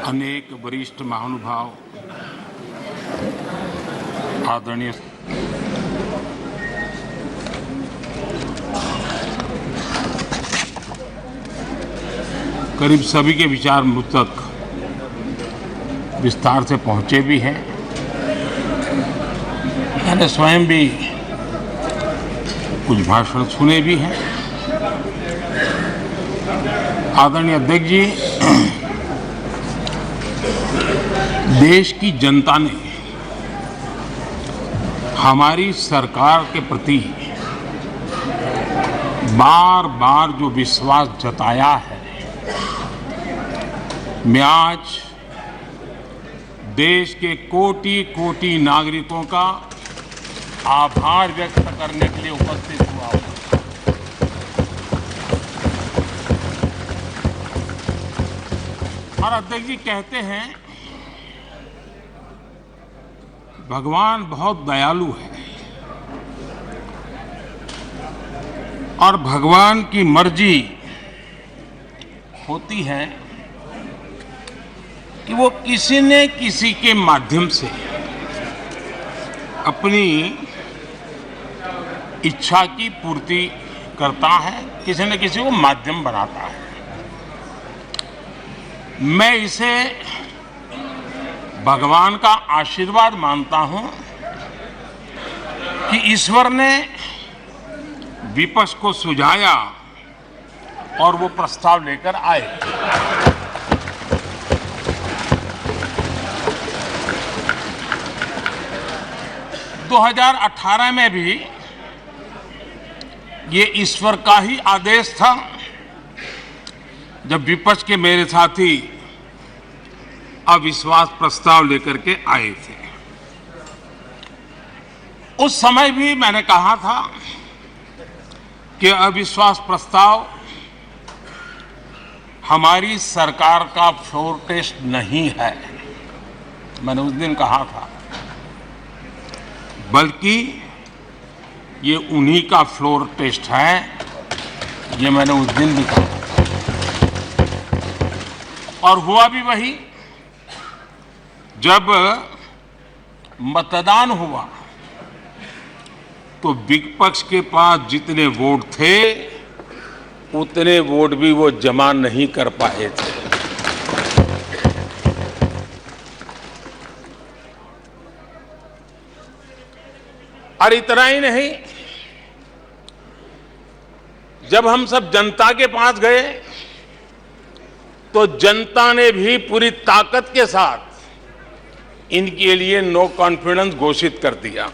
अनेक वरिष्ठ महानुभाव, आदरणीय करीब सभी के विचार मुझ तक विस्तार से पहुंचे भी हैं। मैंने स्वयं भी कुछ भाषण सुने भी हैं। आदरणीय अध्यक्ष जी, देश की जनता ने हमारी सरकार के प्रति बार बार जो विश्वास जताया है, मैं आज देश के कोटि कोटि नागरिकों का आभार व्यक्त करने के लिए उपस्थित हुआ हूं। और अध्यक्ष जी कहते हैं भगवान बहुत दयालु है और भगवान की मर्जी होती है कि वो किसी न किसी के माध्यम से अपनी इच्छा की पूर्ति करता है, किसी न किसी को माध्यम बनाता है। मैं इसे भगवान का आशीर्वाद मानता हूं कि ईश्वर ने विपक्ष को सुझाया और वो प्रस्ताव लेकर आए। दो 2018 में भी ये ईश्वर का ही आदेश था, जब विपक्ष के मेरे साथी अविश्वास प्रस्ताव लेकर के आए थे। उस समय भी मैंने कहा था कि अविश्वास प्रस्ताव हमारी सरकार का फ्लोर टेस्ट नहीं है। मैंने उस दिन कहा था, बल्कि ये उन्हीं का फ्लोर टेस्ट है। ये मैंने उस दिन भी कहा और हुआ भी वही। जब मतदान हुआ तो विपक्ष के पास जितने वोट थे उतने वोट भी वो जमा नहीं कर पाए थे। और इतना ही नहीं, जब हम सब जनता के पास गए तो जनता ने भी पूरी ताकत के साथ इनके लिए नो कॉन्फिडेंस घोषित कर दिया।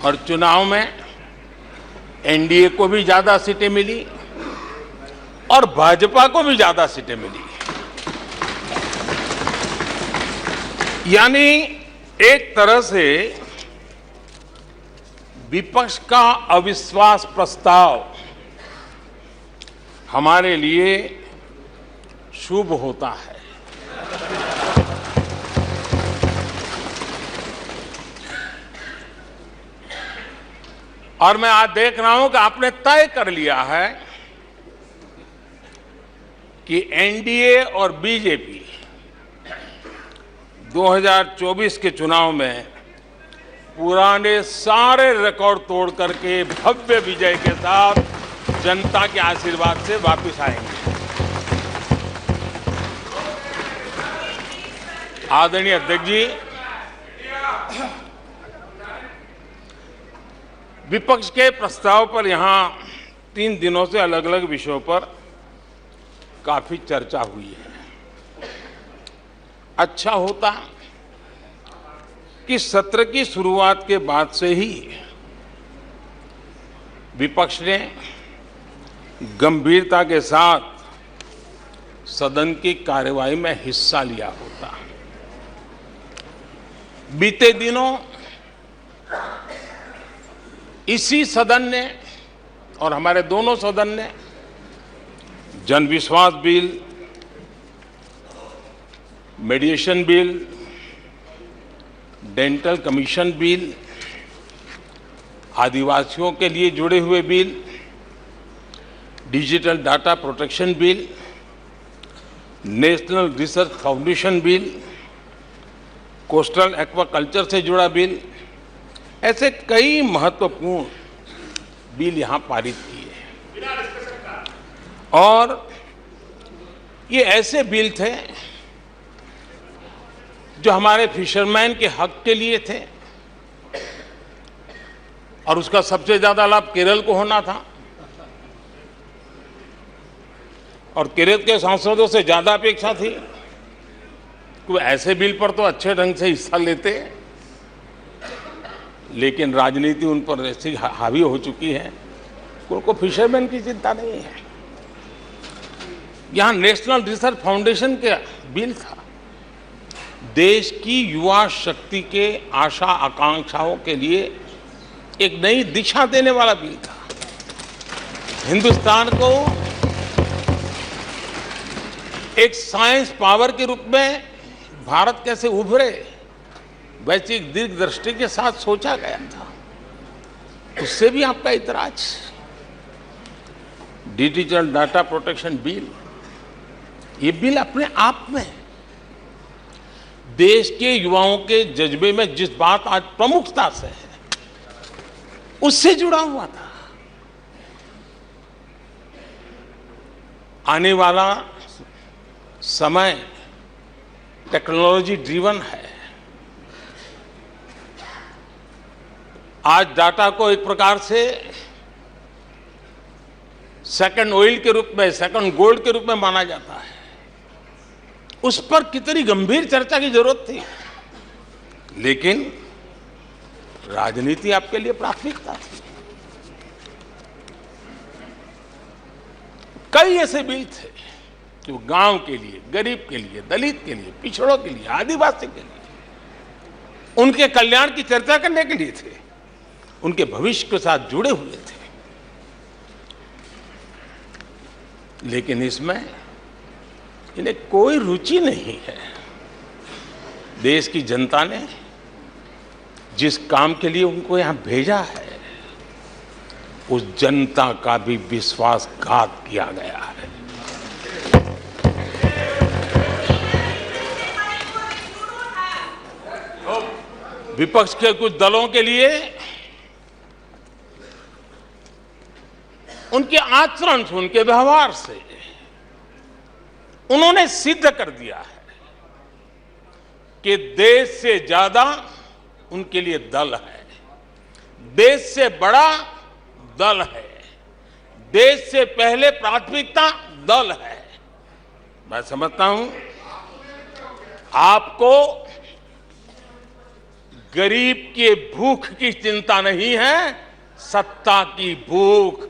और चुनाव में एनडीए को भी ज्यादा सीटें मिली और भाजपा को भी ज्यादा सीटें मिली। यानी एक तरह से विपक्ष का अविश्वास प्रस्ताव हमारे लिए शुभ होता है। और मैं आज देख रहा हूं कि आपने तय कर लिया है कि एनडीए और बीजेपी 2024 के चुनाव में पुराने सारे रिकॉर्ड तोड़ करके भव्य विजय के साथ जनता के आशीर्वाद से वापस आएंगे। आदरणीय अध्यक्ष जी, विपक्ष के प्रस्ताव पर यहां 3 दिनों से अलग अलग विषयों पर काफी चर्चा हुई है। अच्छा होता कि सत्र की शुरुआत के बाद से ही विपक्ष ने गंभीरता के साथ सदन की कार्यवाही में हिस्सा लिया होता। बीते दिनों इसी सदन ने और हमारे दोनों सदन ने जनविश्वास bill, mediation bill, dental commission bill, आदिवासियों के लिए जुड़े हुए bill, digital data protection bill, national research foundation bill, coastal aquaculture से जुड़ा बिल, ऐसे कई महत्वपूर्ण बिल यहां पारित किए। और ये ऐसे बिल थे जो हमारे फिशरमैन के हक के लिए थे, और उसका सबसे ज्यादा लाभ केरल को होना था। और केरल के सांसदों से ज्यादा अपेक्षा थी कि ऐसे बिल पर तो अच्छे ढंग से हिस्सा लेते, लेकिन राजनीति उन पर ऐसी हावी हो चुकी है कि उनको फिशरमैन की चिंता नहीं है। यहां नेशनल रिसर्च फाउंडेशन का बिल था, देश की युवा शक्ति के आशा आकांक्षाओं के लिए एक नई दिशा देने वाला बिल था। हिंदुस्तान को एक साइंस पावर के रूप में भारत कैसे उभरे, वैश्विक दीर्घदृष्टि के साथ सोचा गया था। उससे भी आपका इतराज। डिजिटल डाटा प्रोटेक्शन बिल, ये बिल अपने आप में देश के युवाओं के जज्बे में जिस बात आज प्रमुखता से है, उससे जुड़ा हुआ था। आने वाला समय टेक्नोलॉजी ड्रिवन है। आज डाटा को एक प्रकार से सेकंड ऑयल के रूप में, सेकंड गोल्ड के रूप में माना जाता है। उस पर कितनी गंभीर चर्चा की जरूरत थी, लेकिन राजनीति आपके लिए प्राथमिकता थी। कई ऐसे बिल थे जो गांव के लिए, गरीब के लिए, दलित के लिए, पिछड़ों के लिए, आदिवासी के लिए, उनके कल्याण की चर्चा करने के लिए थे, उनके भविष्य के साथ जुड़े हुए थे। लेकिन इसमें इन्हें कोई रुचि नहीं है। देश की जनता ने जिस काम के लिए उनको यहां भेजा है, उस जनता का भी विश्वासघात किया गया है। विपक्ष के कुछ दलों के लिए उनके आचरण से, उनके व्यवहार से उन्होंने सिद्ध कर दिया है कि देश से ज्यादा उनके लिए दल है, देश से बड़ा दल है, देश से पहले प्राथमिकता दल है। मैं समझता हूं आपको गरीब के भूख की चिंता नहीं है, सत्ता की भूख,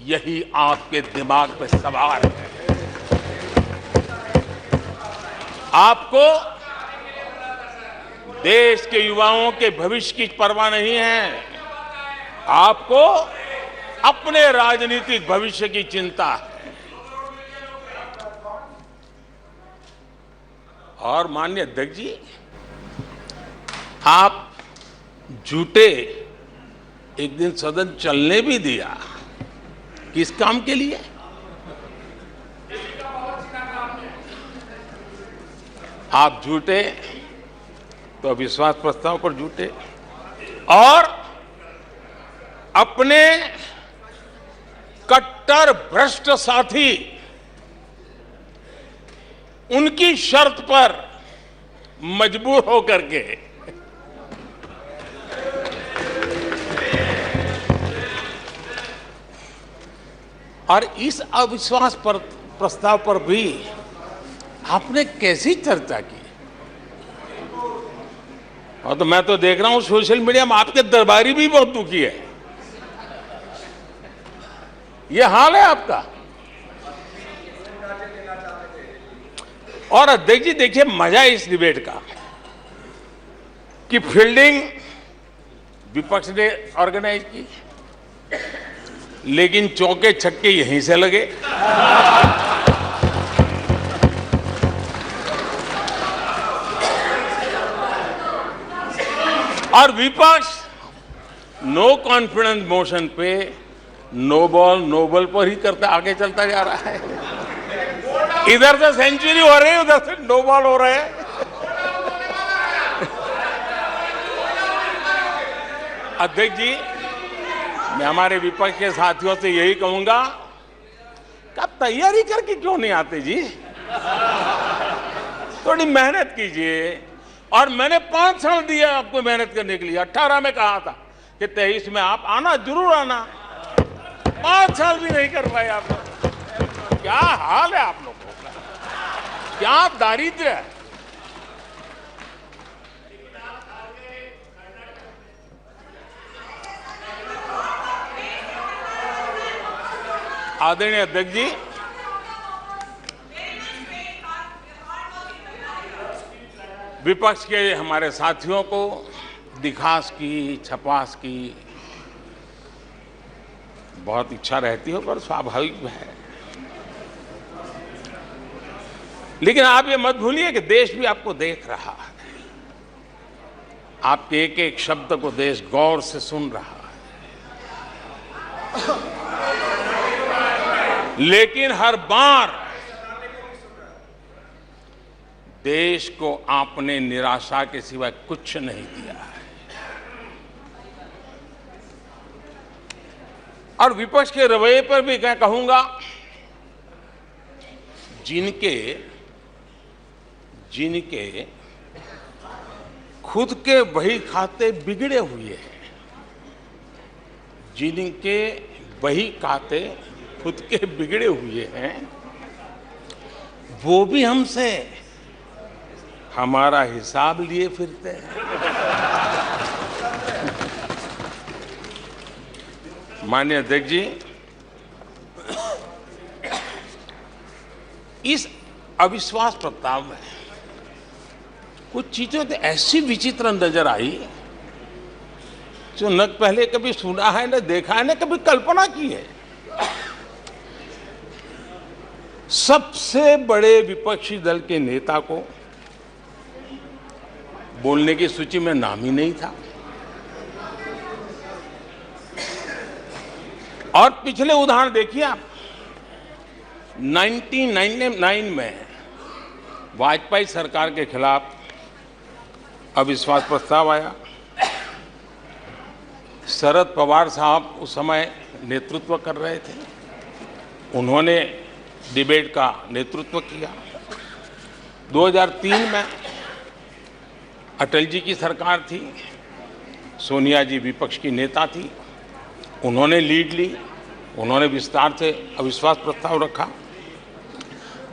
यही आपके दिमाग पे सवार है। आपको देश के युवाओं के भविष्य की परवाह नहीं है, आपको अपने राजनीतिक भविष्य की चिंता है। और माननीय अध्यक्ष जी, आप झूठे एक दिन सदन चलने भी दिया, किस काम के लिए? आप झूठे तो अविश्वास प्रस्ताव पर झूठे, और अपने कट्टर भ्रष्ट साथी उनकी शर्त पर मजबूर होकर के और इस अविश्वास पर प्रस्ताव पर भी आपने कैसी चर्चा की? और तो मैं तो देख रहा हूं सोशल मीडिया में आपके दरबारी भी बहुत दुखी है। ये हाल है आपका। और अध्यक्ष जी देखिए, मजा है इस डिबेट का कि फील्डिंग विपक्ष ने ऑर्गेनाइज की, लेकिन चौके छक्के यहीं से लगे। और विपक्ष नो कॉन्फिडेंस मोशन पे नो बॉल नो बॉल पर ही करता आगे चलता जा रहा है। इधर से सेंचुरी हो रही है, उधर से नो बॉल हो रहे हैं। अध्यक्ष जी, मैं हमारे विपक्ष के साथियों से यही कहूंगा कि आप तैयारी करके क्यों नहीं आते जी? थोड़ी मेहनत कीजिए। और मैंने 5 साल दिया आपको मेहनत करने के लिए। 18 में कहा था कि 23 में आप आना, जरूर आना। 5 साल भी नहीं कर पाए आप लोग। क्या हाल है आप लोगों का, क्या दारिद्र्य है। आदरणीय अध्यक्ष जी, विपक्ष के हमारे साथियों को दिखास की, छपास की बहुत इच्छा रहती है, पर स्वाभाविक है। लेकिन आप ये मत भूलिए कि देश भी आपको देख रहा है। आपके एक एक शब्द को देश गौर से सुन रहा है। लेकिन हर बार देश को आपने निराशा के सिवाय कुछ नहीं दिया है। और विपक्ष के रवैये पर भी मैं कहूंगा, जिनके खुद के बही खाते बिगड़े हुए हैं, जिनके बही खाते खुद के बिगड़े हुए हैं, वो भी हमसे हमारा हिसाब लिए फिरते हैं। माननीय अध्यक्ष जी, इस अविश्वास प्रस्ताव में कुछ चीजें तो ऐसी विचित्र नजर आई जो न पहले कभी सुना है, न देखा है, न कभी कल्पना की है। सबसे बड़े विपक्षी दल के नेता को बोलने की सूची में नाम ही नहीं था। और पिछले उदाहरण देखिए आप। 1999 में वाजपेयी सरकार के खिलाफ अविश्वास प्रस्ताव आया। शरद पवार साहब उस समय नेतृत्व कर रहे थे। उन्होंने डिबेट का नेतृत्व किया। 2003 में अटल जी की सरकार थी। सोनिया जी विपक्ष की नेता थी। उन्होंने लीड ली। उन्होंने विस्तार से अविश्वास प्रस्ताव रखा।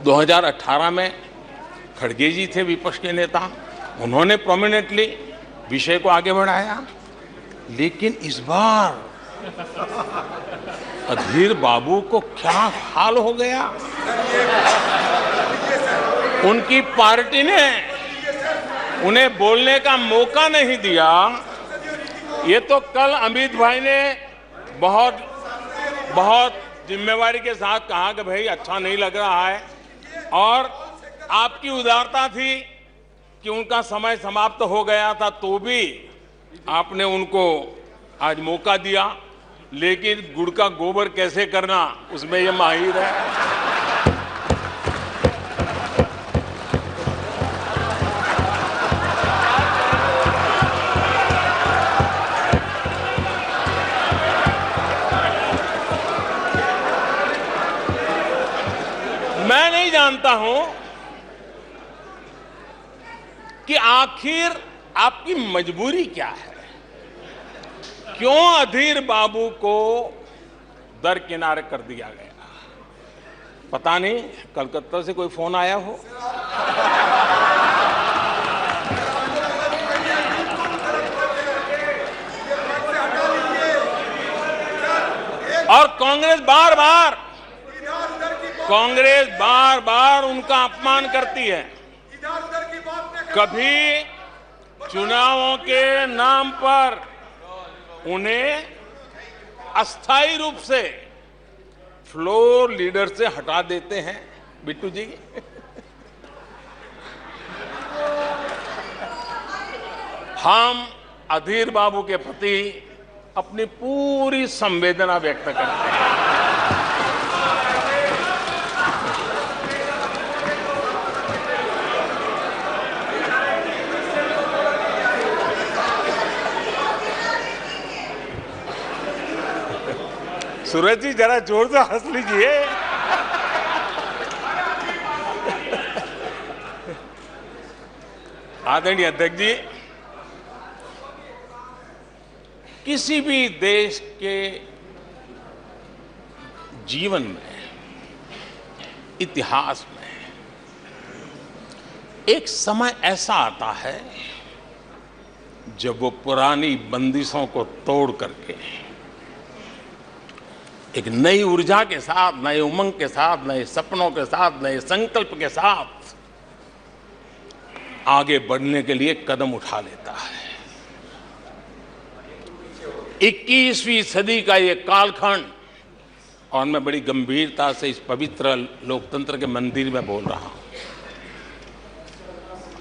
2018 में खड़गे जी थे विपक्ष के नेता। उन्होंने प्रोमिनेंटली विषय को आगे बढ़ाया। लेकिन इस बार अधीर बाबू को क्या हाल हो गया। उनकी पार्टी ने उन्हें बोलने का मौका नहीं दिया। ये तो कल अमित भाई ने बहुत जिम्मेवारी के साथ कहा कि भाई अच्छा नहीं लग रहा है, और आपकी उदारता थी कि उनका समय समाप्त हो गया था तो भी आपने उनको आज मौका दिया। लेकिन गुड़ का गोबर कैसे करना, उसमें ये माहिर है। मैं नहीं जानता हूं कि आखिर आपकी मजबूरी क्या है। क्यों अधीर बाबू को दरकिनारे कर दिया गया? पता नहीं, कलकत्ता से कोई फोन आया हो। और कांग्रेस बार बार उनका अपमान करती है। कभी चुनावों के नाम पर उन्हें अस्थायी रूप से फ्लोर लीडर से हटा देते हैं। बिट्टू जी, हम अधीर बाबू के प्रति अपनी पूरी संवेदना व्यक्त करते हैं। सूरज जी जरा जोर से हंस लीजिए। आदरणीय अध्यक्ष जी, किसी भी देश के जीवन में, इतिहास में एक समय ऐसा आता है जब वो पुरानी बंदिशों को तोड़ करके एक नई ऊर्जा के साथ, नए उमंग के साथ, नए सपनों के साथ, नए संकल्प के साथ आगे बढ़ने के लिए कदम उठा लेता है। 21वीं सदी का ये कालखंड, और मैं बड़ी गंभीरता से इस पवित्र लोकतंत्र के मंदिर में बोल रहा हूं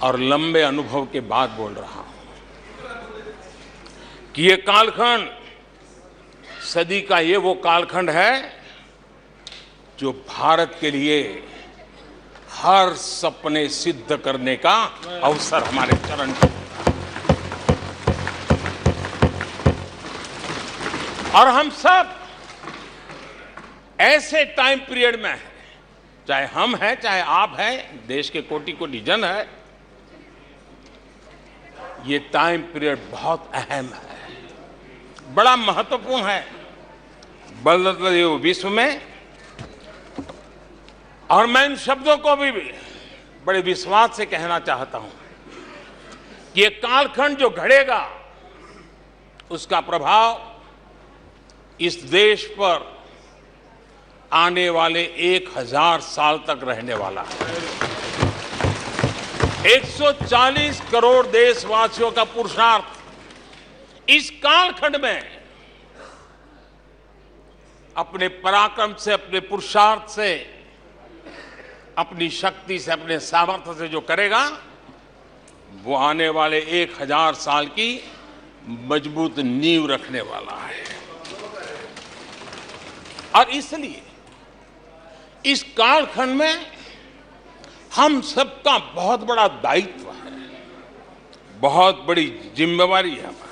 और लंबे अनुभव के बाद बोल रहा हूं कि ये कालखंड, सदी का ये वो कालखंड है जो भारत के लिए हर सपने सिद्ध करने का अवसर हमारे चरण में। और हम सब ऐसे टाइम पीरियड में हैं, चाहे हम हैं, चाहे आप हैं, देश के कोटि कोटि जन है, ये टाइम पीरियड बहुत अहम है, बड़ा महत्वपूर्ण है बदलते हुए विश्व में। और मैं इन शब्दों को भी बड़े विश्वास से कहना चाहता हूं कि ये कालखंड जो घड़ेगा उसका प्रभाव इस देश पर आने वाले 1000 साल तक रहने वाला है। 140 करोड़ देशवासियों का पुरुषार्थ इस कालखंड में अपने पराक्रम से, अपने पुरुषार्थ से, अपनी शक्ति से, अपने सामर्थ्य से जो करेगा वो आने वाले 1000 साल की मजबूत नींव रखने वाला है। और इसलिए इस कालखंड में हम सबका बहुत बड़ा दायित्व है, बहुत बड़ी जिम्मेवारी है हमारी।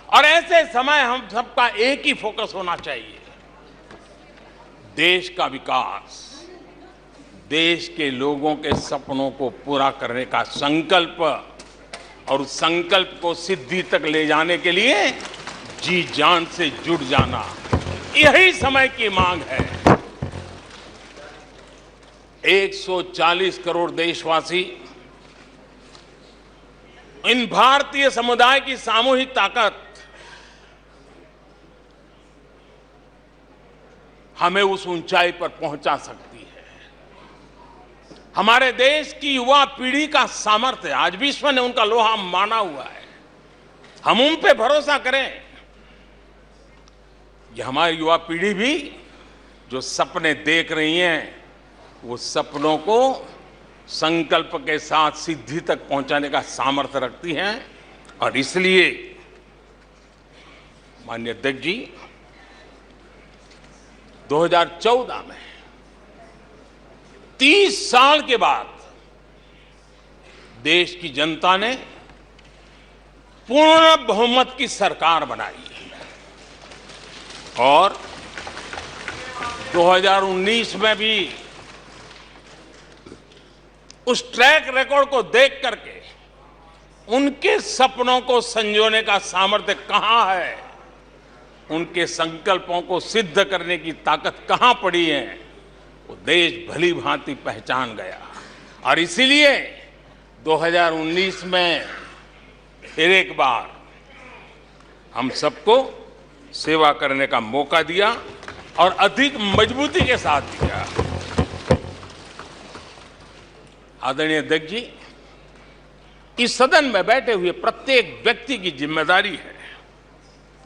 और ऐसे समय हम सबका एक ही फोकस होना चाहिए, देश का विकास, देश के लोगों के सपनों को पूरा करने का संकल्प, और उस संकल्प को सिद्धि तक ले जाने के लिए जी जान से जुट जाना, यही समय की मांग है। 140 करोड़ देशवासी, इन भारतीय समुदाय की सामूहिक ताकत हमें उस ऊंचाई पर पहुंचा सकती है। हमारे देश की युवा पीढ़ी का सामर्थ्य, आज विश्व ने उनका लोहा माना हुआ है, हम उन पे भरोसा करें। ये हमारी युवा पीढ़ी भी जो सपने देख रही हैं, वो सपनों को संकल्प के साथ सिद्धि तक पहुंचाने का सामर्थ्य रखती हैं। और इसलिए माननीय अध्यक्ष जी, 2014 में 30 साल के बाद देश की जनता ने पूर्ण बहुमत की सरकार बनाई और 2019 में भी उस ट्रैक रिकॉर्ड को देख करके उनके सपनों को संजोने का सामर्थ्य कहां है, उनके संकल्पों को सिद्ध करने की ताकत कहां पड़ी है, वो देश भली भांति पहचान गया। और इसीलिए 2019 में फिर एक बार हम सबको सेवा करने का मौका दिया और अधिक मजबूती के साथ दिया। आदरणीय अध्यक्ष जी, इस सदन में बैठे हुए प्रत्येक व्यक्ति की जिम्मेदारी है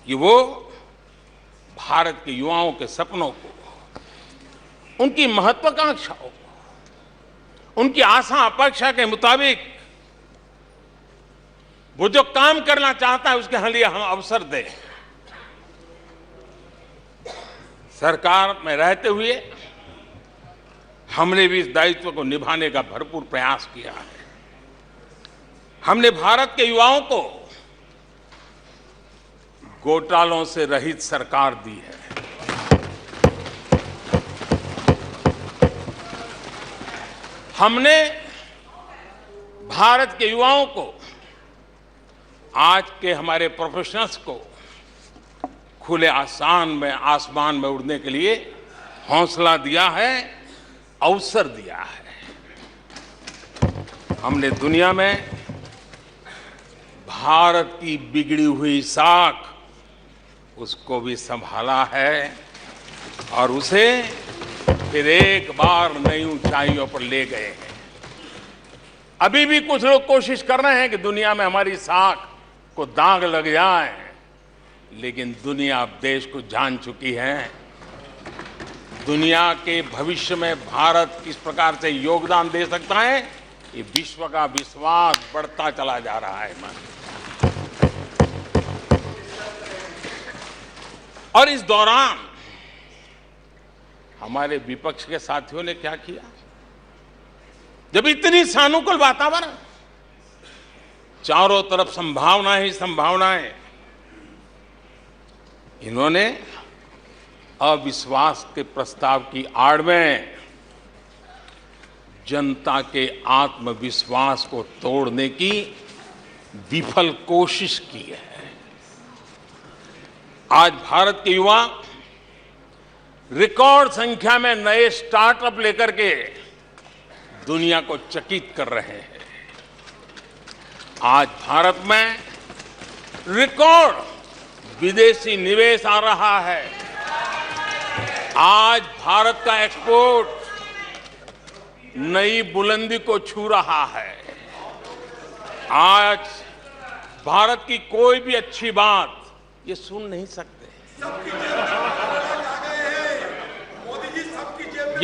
कि वो भारत के युवाओं के सपनों को, उनकी महत्वाकांक्षाओं को, उनकी आशा अपेक्षा के मुताबिक वो जो काम करना चाहता है उसके लिए हम अवसर दें। सरकार में रहते हुए हमने भी इस दायित्व को निभाने का भरपूर प्रयास किया है। हमने भारत के युवाओं को घोटालों से रहित सरकार दी है। हमने भारत के युवाओं को, आज के हमारे प्रोफेशनल्स को खुले आसमान में उड़ने के लिए हौसला दिया है, अवसर दिया है। हमने दुनिया में भारत की बिगड़ी हुई साख उसको भी संभाला है और उसे फिर एक बार नई ऊंचाइयों पर ले गए हैं। अभी भी कुछ लोग कोशिश कर रहे हैं कि दुनिया में हमारी साख को दाग लग जाए, लेकिन दुनिया अब देश को जान चुकी है। दुनिया के भविष्य में भारत किस प्रकार से योगदान दे सकता है, ये विश्व का विश्वास बढ़ता चला जा रहा है। और इस दौरान हमारे विपक्ष के साथियों ने क्या किया? जब इतनी सानुकूल वातावरण, चारों तरफ संभावनाएं ही संभावनाएं, इन्होंने अविश्वास के प्रस्ताव की आड़ में जनता के आत्मविश्वास को तोड़ने की विफल कोशिश की है। आज भारत के युवा रिकॉर्ड संख्या में नए स्टार्टअप लेकर के दुनिया को चकित कर रहे हैं। आज भारत में रिकॉर्ड विदेशी निवेश आ रहा है। आज भारत का एक्सपोर्ट नई बुलंदी को छू रहा है। आज भारत की कोई भी अच्छी बात ये सुन नहीं सकते।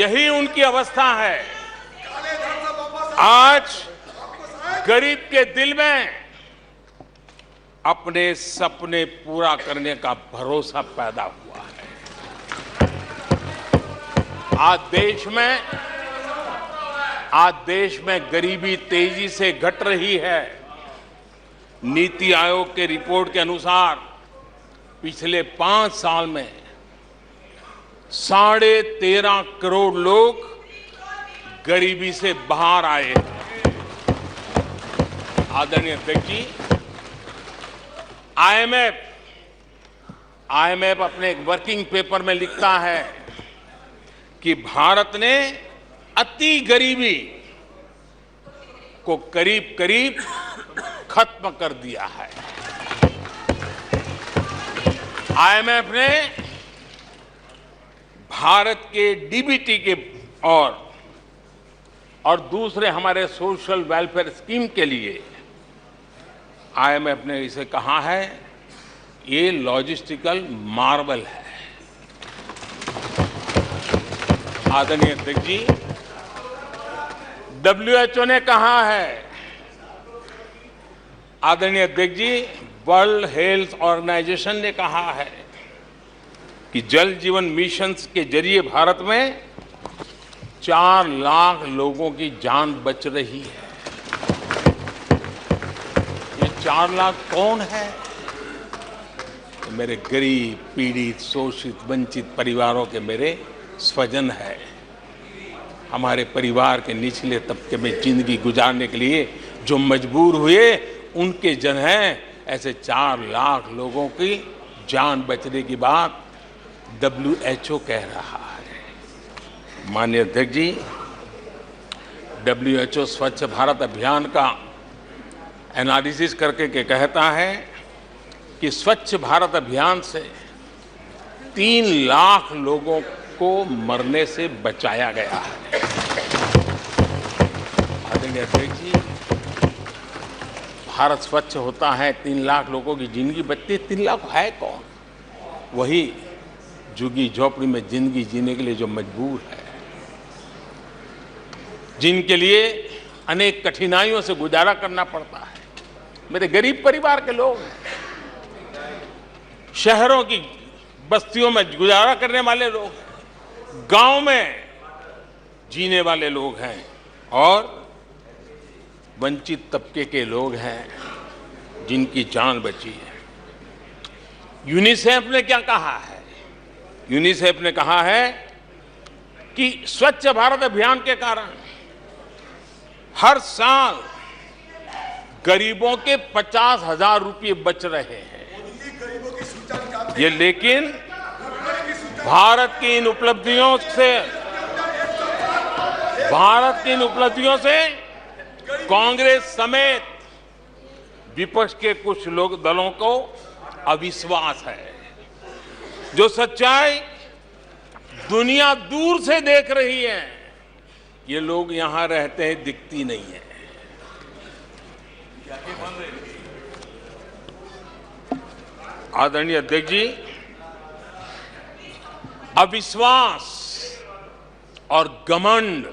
यही उनकी अवस्था है। आज गरीब के दिल में अपने सपने पूरा करने का भरोसा पैदा हुआ है। आज देश में गरीबी तेजी से घट रही है। नीति आयोग के रिपोर्ट के अनुसार पिछले 5 साल में 13.5 करोड़ लोग गरीबी से बाहर आए हैं। आदरणीय अध्यक्ष जी, आईएमएफ अपने एक वर्किंग पेपर में लिखता है कि भारत ने अति गरीबी को करीब करीब खत्म कर दिया है। आईएमएफ ने भारत के डीबीटी के और दूसरे हमारे सोशल वेलफेयर स्कीम के लिए आईएमएफ ने इसे कहा है, ये लॉजिस्टिकल मार्वल है। आदरणीय अध्यक्ष जी, WHO ने कहा है, आदरणीय अध्यक्ष जी, वर्ल्ड हेल्थ ऑर्गेनाइजेशन ने कहा है कि जल जीवन मिशन के जरिए भारत में 4 लाख लोगों की जान बच रही है। ये 4 लाख कौन है? मेरे गरीब, पीड़ित, शोषित, वंचित परिवारों के मेरे स्वजन है। हमारे परिवार के निचले तबके में जिंदगी गुजारने के लिए जो मजबूर हुए, उनके जन हैं। ऐसे 4 लाख लोगों की जान बचने की बात WHO कह रहा है। माननीय अध्यक्ष जी, WHO स्वच्छ भारत अभियान का एनालिसिस करके के कहता है कि स्वच्छ भारत अभियान से 3 लाख लोगों को मरने से बचाया गया है। आदरणीय अध्यक्ष जी, भारत स्वच्छ होता है, 3 लाख लोगों की जिंदगी बचती है। 3 लाख है कौन? वही झुग्गी झोपड़ी में जिंदगी जीने के लिए जो मजबूर है, जिनके लिए अनेक कठिनाइयों से गुजारा करना पड़ता है। मेरे गरीब परिवार के लोग हैं। शहरों की बस्तियों में गुजारा करने वाले लोग, गांव में जीने वाले लोग हैं और वंचित तबके के लोग हैं जिनकी जान बची है। यूनिसेफ ने क्या कहा है? यूनिसेफ ने कहा है कि स्वच्छ भारत अभियान के कारण हर साल गरीबों के 50,000 रुपये बच रहे हैं। ये लेकिन भारत की इन उपलब्धियों से कांग्रेस समेत विपक्ष के कुछ लोग दलों को अविश्वास है। जो सच्चाई दुनिया दूर से देख रही है, ये लोग यहां रहते हैं दिखती नहीं है। आदरणीय अध्यक्ष जी, अविश्वास और घमंड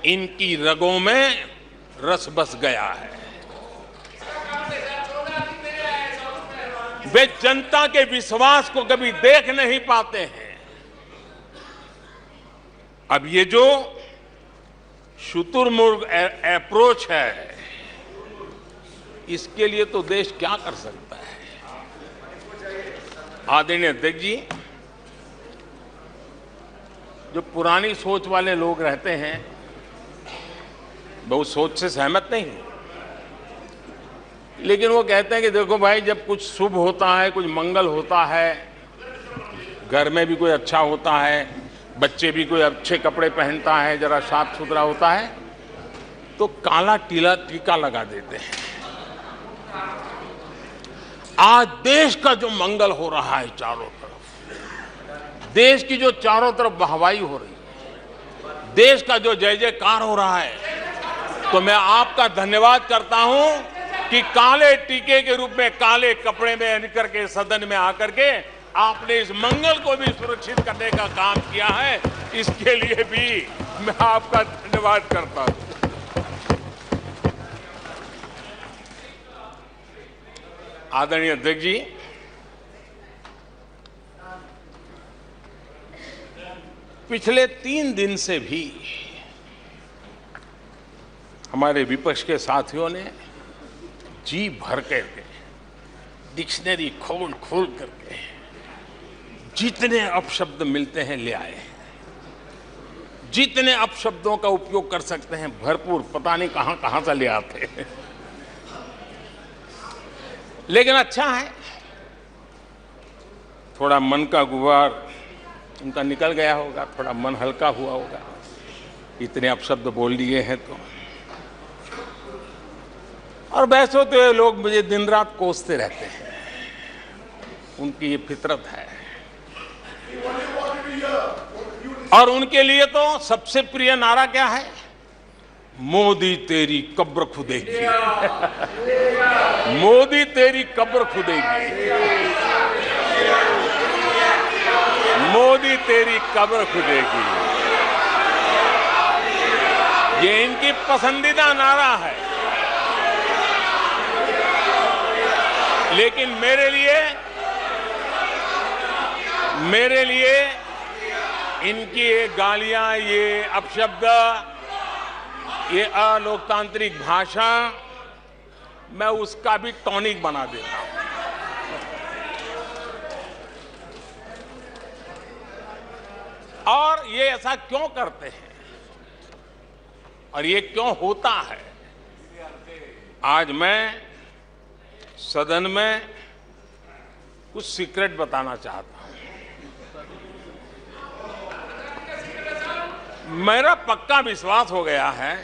इनकी रगों में रस बस गया है। वे जनता के विश्वास को कभी देख नहीं पाते हैं। अब ये जो शुतुरमुर्ग अप्रोच है, इसके लिए तो देश क्या कर सकता है? आदरणीय अध्यक्ष जी, जो पुरानी सोच वाले लोग रहते हैं, मैं उस सोच से सहमत नहीं हूं, लेकिन वो कहते हैं कि देखो भाई, जब कुछ शुभ होता है, कुछ मंगल होता है, घर में भी कोई अच्छा होता है, बच्चे भी कोई अच्छे कपड़े पहनता है, जरा साफ सुथरा होता है, तो काला टीका लगा देते हैं। आज देश का जो मंगल हो रहा है चारों तरफ, देश की जो चारों तरफ वाहवाही हो रही है, देश का जो जय जयकार हो रहा है, तो मैं आपका धन्यवाद करता हूं कि काले टीके के रूप में काले कपड़े में निकल के सदन में आकर के आपने इस मंगल को भी सुरक्षित करने का काम किया है। इसके लिए भी मैं आपका धन्यवाद करता हूं। आदरणीय अध्यक्ष जी, पिछले 3 दिन से भी हमारे विपक्ष के साथियों ने जी भर करके, डिक्शनरी खोल खोल करके जितने अपशब्द मिलते हैं ले आए, जितने अपशब्दों का उपयोग कर सकते हैं भरपूर, पता नहीं कहां कहां से ले आते हैं। लेकिन अच्छा है, थोड़ा मन का गुबार उनका निकल गया होगा, थोड़ा मन हल्का हुआ होगा, इतने अपशब्द बोल लिए हैं तो। और वैसे तो ये लोग मुझे दिन रात कोसते रहते हैं, उनकी ये फितरत है। और उनके लिए तो सबसे प्रिय नारा क्या है? मोदी तेरी कब्र खुदेगी। मोदी तेरी कब्र खुदेगी। मोदी तेरी कब्र खुदेगी, ये इनकी पसंदीदा नारा है। लेकिन मेरे लिए इनकी ये गालियां, ये अपशब्द, ये अलोकतांत्रिक भाषा, मैं उसका भी टॉनिक बना देता हूं। और ये ऐसा क्यों करते हैं और ये क्यों होता है? आज मैं सदन में कुछ सीक्रेट बताना चाहता हूं। मेरा पक्का विश्वास हो गया है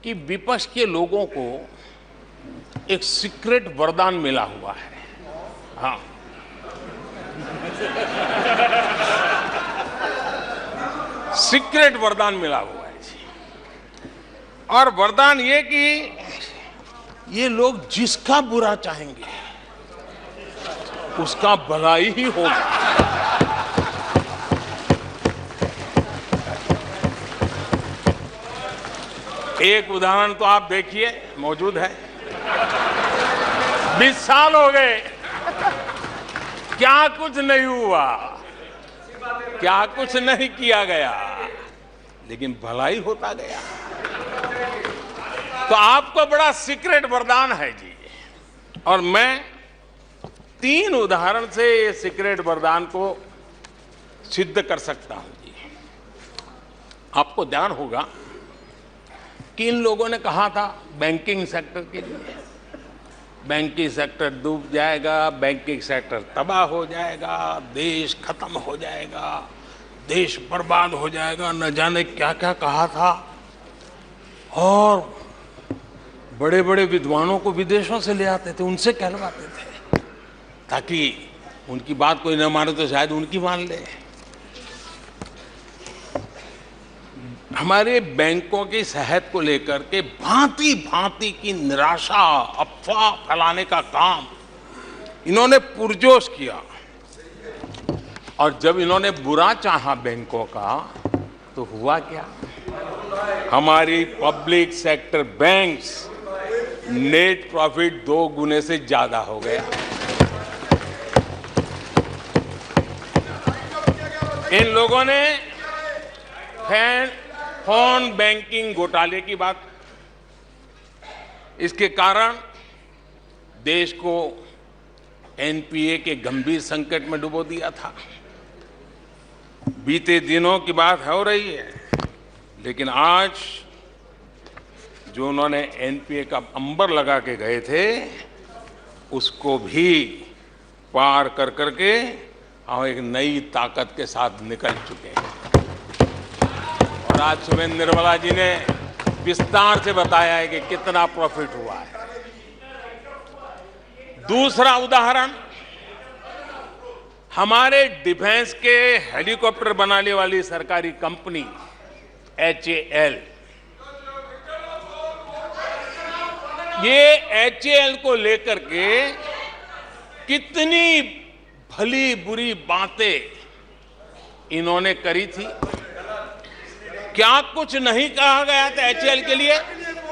कि विपक्ष के लोगों को एक सीक्रेट वरदान मिला हुआ है। हाँ, सीक्रेट वरदान मिला हुआ है जी। और वरदान ये कि ये लोग जिसका बुरा चाहेंगे उसका भलाई ही होगा। एक उदाहरण तो आप देखिए, मौजूद है। 20 साल हो गए, क्या कुछ नहीं हुआ, क्या कुछ नहीं किया गया, लेकिन भलाई होता गया। तो आपको बड़ा सीक्रेट वरदान है जी, और मैं 3 उदाहरण से ये सीक्रेट वरदान को सिद्ध कर सकता हूं जी। आपको ध्यान होगा कि इन लोगों ने कहा था बैंकिंग सेक्टर के लिए, बैंकिंग सेक्टर डूब जाएगा, बैंकिंग सेक्टर तबाह हो जाएगा, देश खत्म हो जाएगा, देश बर्बाद हो जाएगा, न जाने क्या क्या कहा था। और बड़े बड़े विद्वानों को विदेशों से ले आते थे, उनसे कहलवाते थे, ताकि उनकी बात कोई न माने तो शायद उनकी मान ले। हमारे बैंकों की सेहत को लेकर के भांति भांति की निराशा, अफवाह फैलाने का काम इन्होंने पुरजोश किया। और जब इन्होंने बुरा चाहा बैंकों का, तो हुआ क्या? हमारी public sector banks net profit 2 गुने से ज्यादा हो गया। इन लोगों ने फोन बैंकिंग घोटाले की बात, इसके कारण देश को एनपीए के गंभीर संकट में डुबो दिया था। बीते दिनों की बात हो रही है, लेकिन आज जो उन्होंने एनपीए का अंबर लगा के गए थे, उसको भी पार कर करके हम एक नई ताकत के साथ निकल चुके हैं। और आज सुबह निर्मला जी ने विस्तार से बताया है कि कितना प्रॉफिट हुआ है। दूसरा उदाहरण, हमारे डिफेंस के हेलीकॉप्टर बनाने वाली सरकारी कंपनी HAL, ये HAL को लेकर के कितनी भली बुरी बातें इन्होंने करी थी। क्या कुछ नहीं कहा गया था HAL के लिए,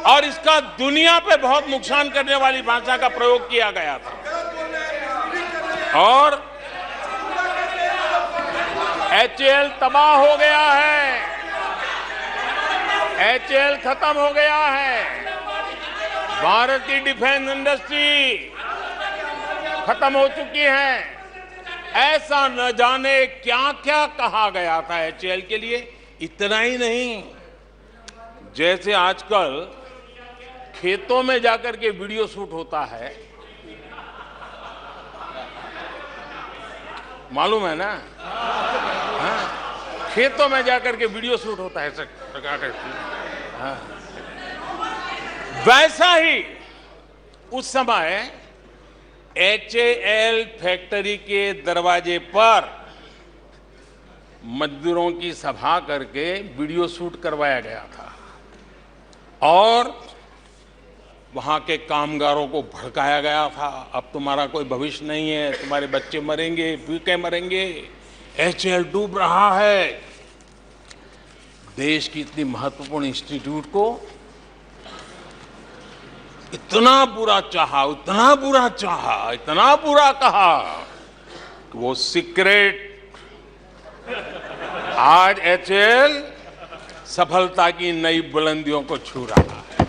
और इसका दुनिया पे बहुत नुकसान करने वाली भाषा का प्रयोग किया गया था। और HAL तबाह हो गया है, HAL खत्म हो गया है, भारत की डिफेंस इंडस्ट्री खत्म हो चुकी है। ऐसा न जाने क्या क्या कहा गया था HAL के लिए। इतना ही नहीं, जैसे आजकल खेतों में जाकर के वीडियो शूट होता है, मालूम है ना? हाँ, खेतों में जाकर के वीडियो शूट होता है, हाँ। वैसा ही उस समय HAL फैक्ट्री के दरवाजे पर मजदूरों की सभा करके वीडियो शूट करवाया गया था, और वहां के कामगारों को भड़काया गया था। अब तुम्हारा कोई भविष्य नहीं है, तुम्हारे बच्चे मरेंगे, भूखे मरेंगे, HAL डूब रहा है। देश की इतनी महत्वपूर्ण इंस्टीट्यूट को इतना बुरा चाहा, इतना बुरा चाहा, इतना बुरा कहा कि वो सीक्रेट आज HAL सफलता की नई बुलंदियों को छू रहा है।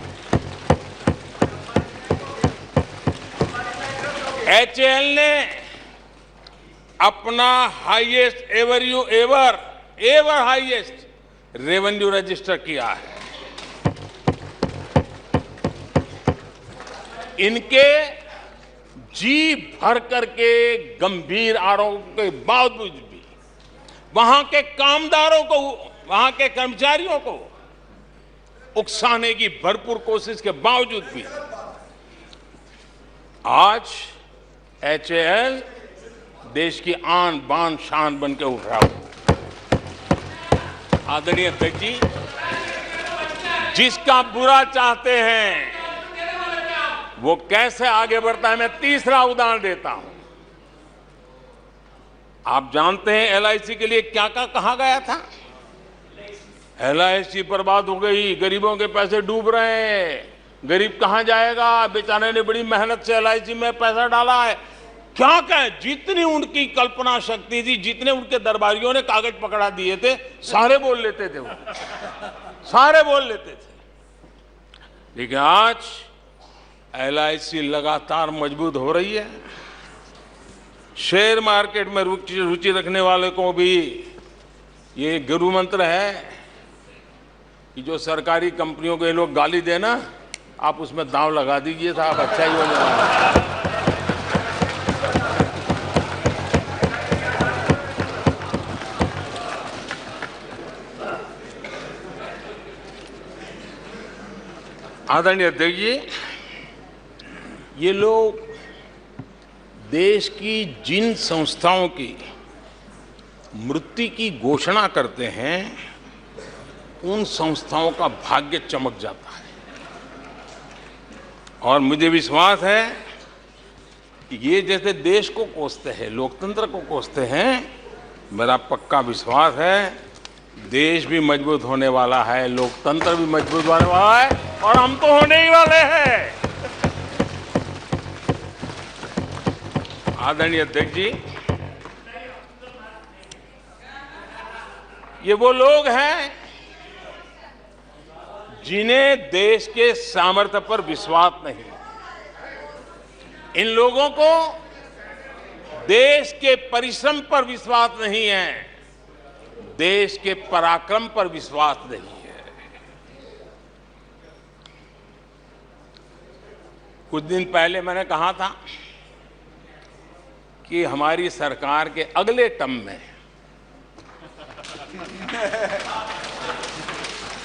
HAL ने अपना highest ever highest revenue register किया है। इनके जी भर करके गंभीर आरोपों के बावजूद भी वहां के कामदारों को, वहां के कर्मचारियों को उकसाने की भरपूर कोशिश के बावजूद भी आज HAL देश की आन बान शान बन के उठ रहा है। आदरणीय अध्यक्ष जी, जिसका बुरा चाहते हैं वो कैसे आगे बढ़ता है, मैं तीसरा उदाहरण देता हूं। आप जानते हैं LIC के लिए क्या क्या कहा गया था? LIC बर्बाद हो गई, गरीबों के पैसे डूब रहे हैं, गरीब कहां जाएगा? बेचारे ने बड़ी मेहनत से LIC में पैसा डाला है। क्या कहें, जितनी उनकी कल्पना शक्ति थी, जितने उनके दरबारियों ने कागज पकड़ा दिए थे, सारे बोल लेते थे वो, सारे बोल लेते थे। लेकिन आज LIC लगातार मजबूत हो रही है। शेयर मार्केट में रुचि रखने वाले को भी ये गुरु मंत्र है कि जो सरकारी कंपनियों को ये लोग गाली देना, आप उसमें दांव लगा दीजिए साहब, अच्छा ही होने वाला है। आदरणीय अध्यक्ष जी, ये लोग देश की जिन संस्थाओं की मृत्यु की घोषणा करते हैं, उन संस्थाओं का भाग्य चमक जाता है। और मुझे विश्वास है कि ये जैसे देश को कोसते हैं, लोकतंत्र को कोसते हैं, मेरा पक्का विश्वास है देश भी मजबूत होने वाला है, लोकतंत्र भी मजबूत होने वाला है, और हम तो होने ही वाले हैं। आदरणीय अध्यक्ष जी, ये वो लोग हैं जिन्हें देश के सामर्थ्य पर विश्वास नहीं। इन लोगों को देश के परिश्रम पर विश्वास नहीं है, देश के पराक्रम पर विश्वास नहीं है। कुछ दिन पहले मैंने कहा था कि हमारी सरकार के अगले टर्म में,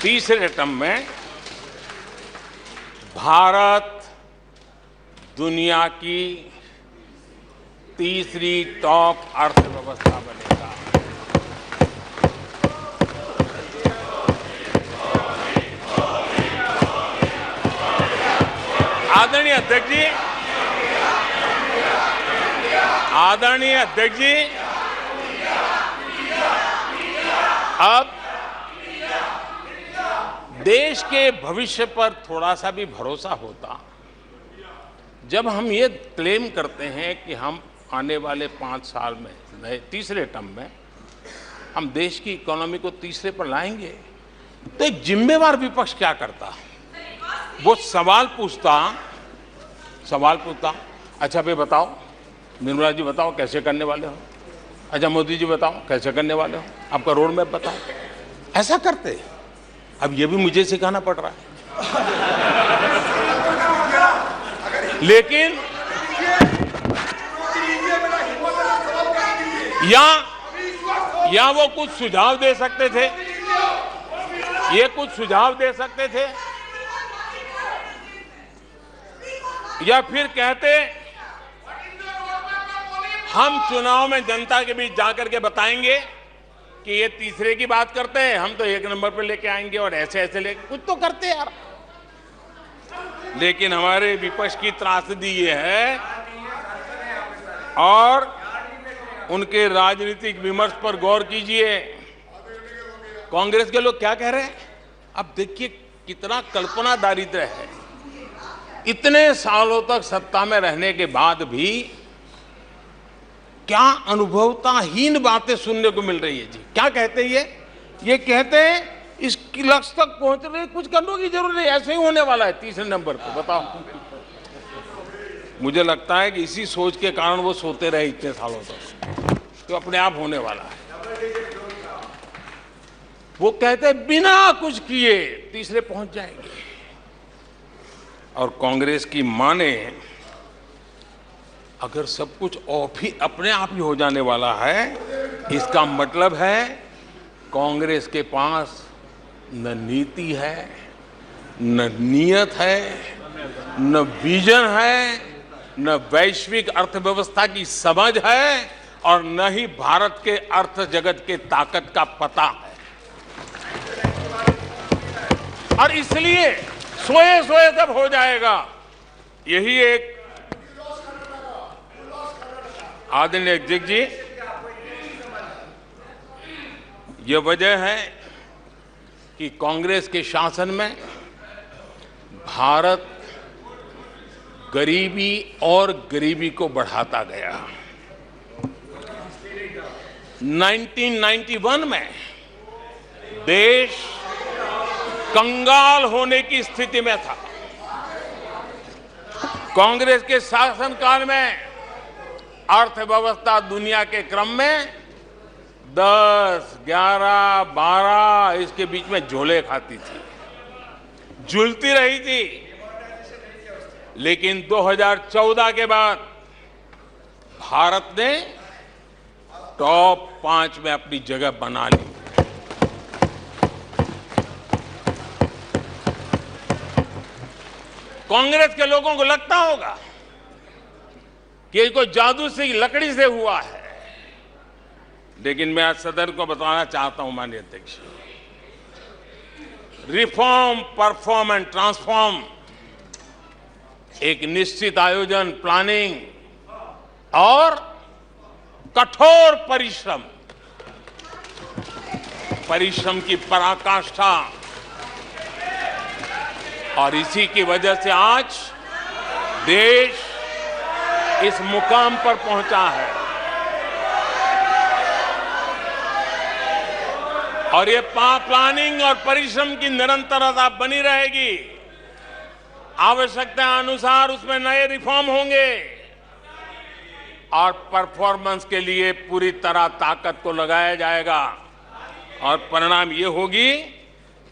तीसरे टर्म में, भारत दुनिया की तीसरी टॉप अर्थव्यवस्था बनेगा। आदरणीय अध्यक्ष जी, आदरणीय अध्यक्ष जी, अब देश के भविष्य पर थोड़ा सा भी भरोसा होता जब हम ये क्लेम करते हैं कि हम आने वाले 5 साल में, नए तीसरे टर्म में, हम देश की इकोनॉमी को तीसरे पर लाएंगे। तो एक जिम्मेवार विपक्ष क्या करता? वो सवाल पूछता, अच्छा भाई बताओ, निर्मला जी बताओ कैसे करने वाले हो, अच्छा मोदी जी बताओ कैसे करने वाले हो, आपका रोड मैप बताओ। ऐसा करते। अब ये भी मुझे सिखाना पड़ रहा है। लेकिन या वो कुछ सुझाव दे सकते थे, ये कुछ सुझाव दे सकते थे, या फिर कहते हम चुनाव में जनता के बीच जाकर के बताएंगे कि ये तीसरे की बात करते हैं, हम तो 1 नंबर पे लेके आएंगे, और ऐसे ऐसे लेके कुछ तो करते यार। लेकिन हमारे विपक्ष की त्रासदी ये है, और उनके राजनीतिक विमर्श पर गौर कीजिए। कांग्रेस के लोग क्या कह रहे हैं? अब देखिए कितना कल्पना दारिद्र्य है। इतने सालों तक सत्ता में रहने के बाद भी क्या अनुभवताहीन बातें सुनने को मिल रही है जी। क्या कहते हैं ये कहते हैं इस लक्ष्य तक पहुंचने कुछ करने की जरूरत नहीं, ऐसे ही होने वाला है तीसरे नंबर पे। बताओ, मुझे लगता है कि इसी सोच के कारण वो सोते रहे इतने सालों तक, तो अपने आप होने वाला है। वो कहते हैं बिना कुछ किए तीसरे पहुंच जाएंगे, और कांग्रेस की माने अगर सब कुछ अपने आप ही हो जाने वाला है, इसका मतलब है कांग्रेस के पास न नीति है, न नीयत है, न विजन है, न वैश्विक अर्थव्यवस्था की समझ है, और न ही भारत के अर्थ जगत के ताकत का पता है। और इसलिए सोए सोए सब हो जाएगा, यही एक आदरणीय अध्यक्ष जी, ये वजह है कि कांग्रेस के शासन में भारत गरीबी और गरीबी को बढ़ाता गया। 1991 में देश कंगाल होने की स्थिति में था। कांग्रेस के शासनकाल में अर्थव्यवस्था दुनिया के क्रम में 10, 11, 12 इसके बीच में झोले खाती थी, झूलती रही थी। लेकिन 2014 के बाद भारत ने टॉप 5 में अपनी जगह बना ली। कांग्रेस के लोगों को लगता होगा कि ये कोई जादू से लकड़ी से हुआ है, लेकिन मैं आज सदन को बताना चाहता हूं माननीय अध्यक्ष, रिफॉर्म, परफॉर्म एंड ट्रांसफॉर्म एक निश्चित आयोजन, प्लानिंग और कठोर परिश्रम की पराकाष्ठा, और इसी की वजह से आज देश इस मुकाम पर पहुंचा है। और ये प्लानिंग और परिश्रम की निरंतरता बनी रहेगी। आवश्यकता अनुसार उसमें नए रिफॉर्म होंगे और परफॉर्मेंस के लिए पूरी तरह ताकत को लगाया जाएगा, और परिणाम ये होगी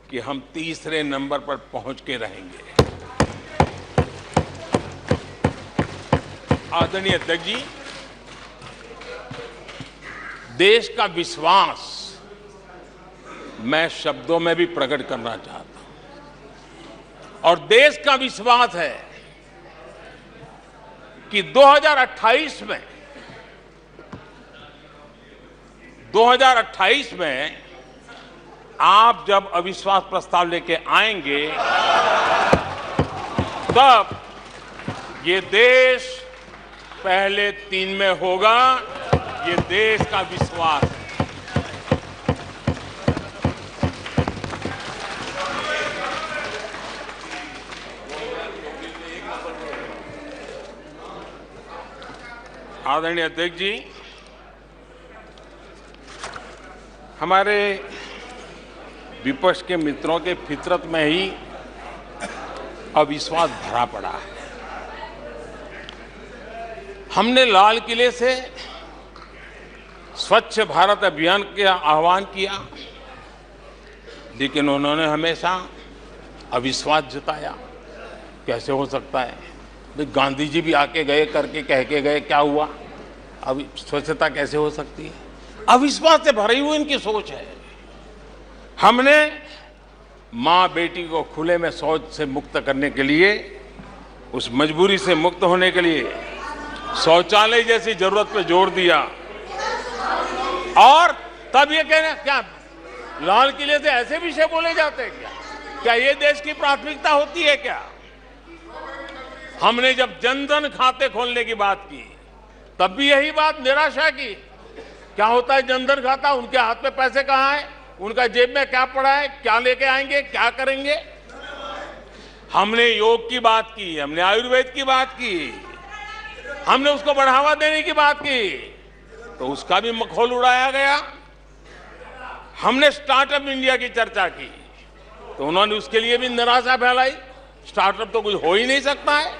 कि हम तीसरे नंबर पर पहुंच के रहेंगे। आदरणीय अध्यक्ष जी, देश का विश्वास मैं शब्दों में भी प्रकट करना चाहता हूं, और देश का विश्वास है कि 2028 में आप जब अविश्वास प्रस्ताव लेके आएंगे, तब ये देश पहले 3 में होगा। ये देश का विश्वास है। आदरणीय अध्यक्ष जी, हमारे विपक्ष के मित्रों के फितरत में ही अविश्वास भरा पड़ा है। हमने लाल किले से स्वच्छ भारत अभियान का आह्वान किया, लेकिन उन्होंने हमेशा अविश्वास जताया। कैसे हो सकता है? गांधी जी भी आके गए, करके कह के गए, क्या हुआ? अब स्वच्छता कैसे हो सकती है? अविश्वास से भरी हुई इनकी सोच है। हमने मां बेटी को खुले में शौच से मुक्त करने के लिए, उस मजबूरी से मुक्त होने के लिए शौचालय जैसी जरूरत पर जोर दिया। और तब ये कहना, क्या लाल किले से ऐसे विषय बोले जाते हैं क्या? क्या ये देश की प्राथमिकता होती है क्या? हमने जब जन धन खाते खोलने की बात की, तब भी यही बात निराशा की। क्या होता है जन धन खाता? उनके हाथ में पैसे कहां है? उनका जेब में क्या पड़ा है? क्या लेके आएंगे? क्या करेंगे? हमने योग की बात की, हमने आयुर्वेद की बात की, हमने उसको बढ़ावा देने की बात की, तो उसका भी मखौल उड़ाया गया। हमने स्टार्टअप इंडिया की चर्चा की, तो उन्होंने उसके लिए भी निराशा फैलाई। स्टार्टअप तो कुछ हो ही नहीं सकता है।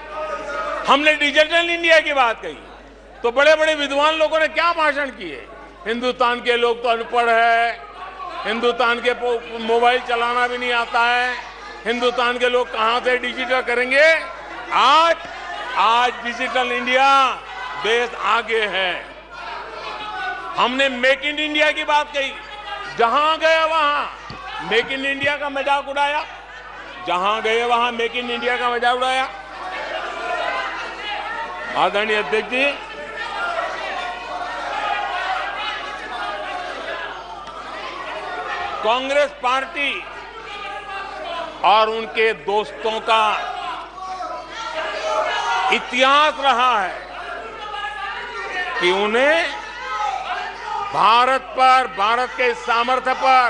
हमने डिजिटल इंडिया की बात कही, तो बड़े बड़े विद्वान लोगों ने क्या भाषण किए। हिंदुस्तान के लोग तो अनपढ़ है, हिंदुस्तान के मोबाइल चलाना भी नहीं आता है, हिंदुस्तान के लोग कहां से डिजिटल करेंगे? आज डिजिटल इंडिया, देश आगे है। हमने मेक इन इंडिया की बात कही, जहां गए वहां मेक इन इंडिया का मजाक उड़ाया, जहां गए वहां मेक इन इंडिया का मजाक उड़ाया। आदरणीय अध्यक्ष जी, कांग्रेस पार्टी और उनके दोस्तों का इतिहास रहा है कि उन्हें भारत पर, भारत के सामर्थ्य पर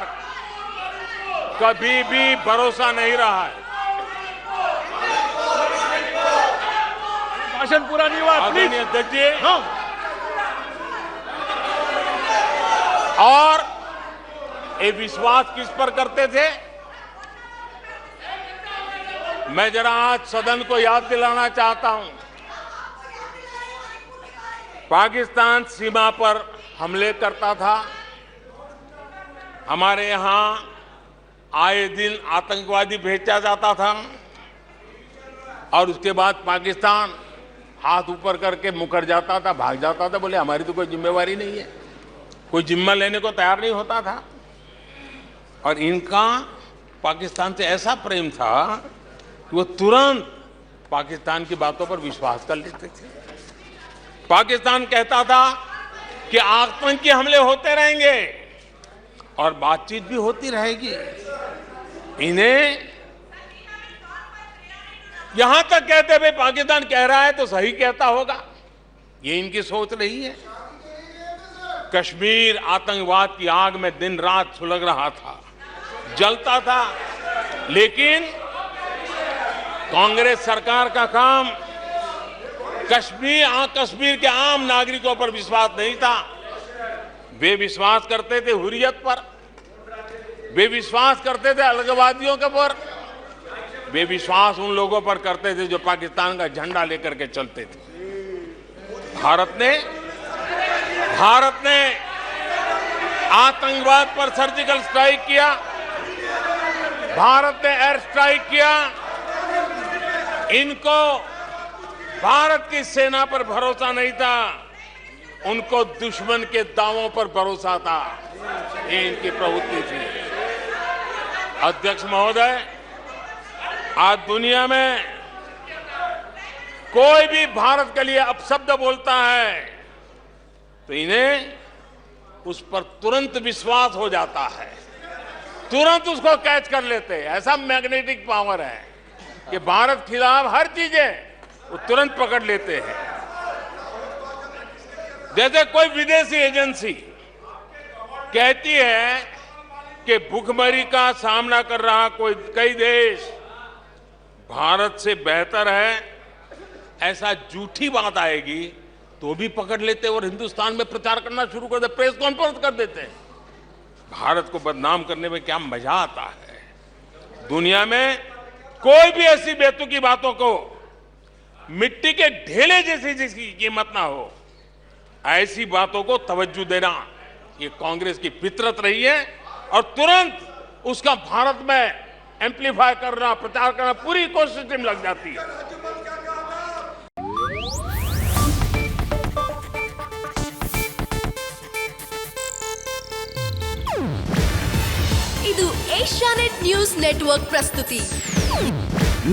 कभी भी भरोसा नहीं रहा है। भाषण पूरा नहीं हुआ, प्लीज। आदरणीय अध्यक्ष जी, हाँ। और ये विश्वास किस पर करते थे? मैं जरा आज सदन को याद दिलाना चाहता हूं। पाकिस्तान सीमा पर हमले करता था, हमारे यहां आए दिन आतंकवादी भेजा जाता था, और उसके बाद पाकिस्तान हाथ ऊपर करके मुकर जाता था, भाग जाता था, बोले हमारी तो कोई जिम्मेवारी नहीं है, कोई जिम्मा लेने को तैयार नहीं होता था। और इनका पाकिस्तान से ऐसा प्रेम था कि वो तुरंत पाकिस्तान की बातों पर विश्वास कर लेते थे। पाकिस्तान कहता था कि आतंकी हमले होते रहेंगे और बातचीत भी होती रहेगी। इन्हें यहां तक कहते भाई पाकिस्तान कह रहा है तो सही कहता होगा, ये इनकी सोच रही है। कश्मीर आतंकवाद की आग में दिन रात सुलग रहा था, जलता था, लेकिन कांग्रेस सरकार का काम कश्मीर के आम नागरिकों पर विश्वास नहीं था। वे विश्वास करते थे हुर्रियत पर, वे विश्वास करते थे अलगवादियों के पर, वे विश्वास उन लोगों पर करते थे जो पाकिस्तान का झंडा लेकर के चलते थे। भारत ने आतंकवाद पर सर्जिकल स्ट्राइक किया, भारत ने एयर स्ट्राइक किया। इनको भारत की सेना पर भरोसा नहीं था, उनको दुश्मन के दावों पर भरोसा था। ये इनकी प्रवृत्ति थी। अध्यक्ष महोदय, आज दुनिया में कोई भी भारत के लिए अपशब्द बोलता है तो इन्हें उस पर तुरंत विश्वास हो जाता है, तुरंत उसको कैच कर लेते हैं। ऐसा मैग्नेटिक पावर है कि भारत खिलाफ हर चीजें वो तुरंत पकड़ लेते हैं। जैसे कोई विदेशी एजेंसी कहती है कि भूखमरी का सामना कर रहा कई देश भारत से बेहतर है, ऐसा झूठी बात आएगी तो भी पकड़ लेते और हिंदुस्तान में प्रचार करना शुरू कर देते, प्रेस कॉन्फ्रेंस कर देते हैं। भारत को बदनाम करने में क्या मजा आता है। दुनिया में कोई भी ऐसी बेतुकी बातों को मिट्टी के ढेले जैसी जिसकी कीमत ना हो, ऐसी बातों को तवज्जो देना ये कांग्रेस की फितरत रही है, और तुरंत उसका भारत में एम्पलीफाई करना, प्रचार करना पूरी कोशिश में लग जाती है। ಇದು ಏಷ್ಯಾನೆಟ್ ನ್ಯೂಸ್ ನೆಟ್ವರ್ಕ್ ಪ್ರಸ್ತುತಿ.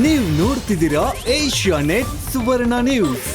ನೀವು ನೋಡ್ತಿದ್ದೀರಾ ಏಷ್ಯಾನೆಟ್ ಸುವರ್ಣ ನ್ಯೂಸ್.